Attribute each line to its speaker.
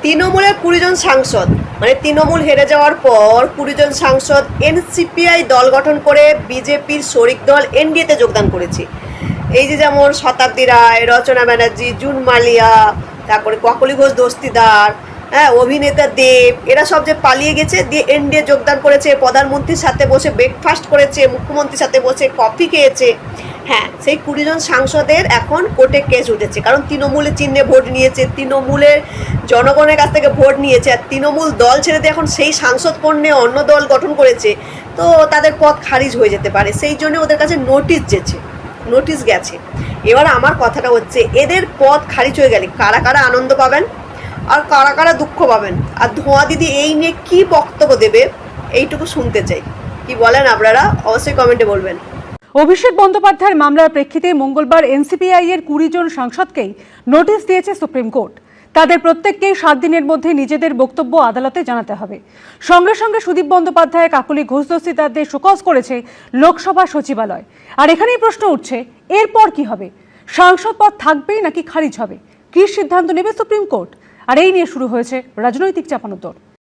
Speaker 1: তৃণমূলের 20 জন সাংসদ, মানে তৃণমূল হেরে যাওয়ার পর 20 জন সাংসদ এনসিপিআই দল গঠন করে বিজেপির শরিক দল এনডিএতে যোগদান করেছে। এই যে যেমন শতাব্দী রায়, রচনা ব্যানার্জি, জুন মালিয়া, তারপরে কাকলি ঘোষ দস্তিদার, হ্যাঁ, অভিনেতা দেব, এরা সব যে পালিয়ে গেছে, দিয়ে এনডিএ যোগদান করেছে, প্রধানমন্ত্রীর সাথে বসে ব্রেকফাস্ট করেছে, মুখ্যমন্ত্রীর সাথে বসে কফি খেয়েছে। হ্যাঁ, সেই 20 জন সাংসদের এখন কোর্টে কেস উঠেছে, কারণ তৃণমূলের চিহ্নে ভোট নিয়েছে, তৃণমূলের জনগণের কাছ থেকে ভোট নিয়েছে, আর তৃণমূল দল ছেড়ে দিয়ে এখন সেই সাংসদ কর্ণে অন্য দল গঠন করেছে, তো তাদের পদ খারিজ হয়ে যেতে পারে। সেই জন্য ওদের কাছে নোটিশ গেছে। এবার আমার কথাটা হচ্ছে, এদের পদ খারিজ হয়ে গেলে কারা কারা আনন্দ পাবেন আর কারা কারা দুঃখ পাবেন, আর ধোঁয়া দিদি এই নিয়ে কি বক্তব্য দেবে এইটুকু শুনতে চাই। কি বলেন আপনারা, অবশ্যই কমেন্টে বলবেন।
Speaker 2: অভিষেক বন্দ্যোপাধ্যায়ের মামলার প্রেক্ষিতে মঙ্গলবার এনসিপিআই এর 20 জন সাংসদকেই নোটিশ দিয়েছে সুপ্রিম কোর্ট। তাদের প্রত্যেককেই 7 দিনের মধ্যে নিজেদের বক্তব্য আদালতে জানাতে হবে। সঙ্গে সঙ্গে সুদীপ বন্দ্যোপাধ্যায়, কাকলি ঘোষ দস্তিদারদের শোকজ করেছে লোকসভা সচিবালয়। আর এখানেই প্রশ্ন উঠছে, এরপর কি হবে? সাংসদ পদ থাকবে নাকি খারিজ হবে? কি সিদ্ধান্ত নেবে সুপ্রিম কোর্ট? আর এই নিয়ে শুরু হয়েছে রাজনৈতিক চাপানোতর।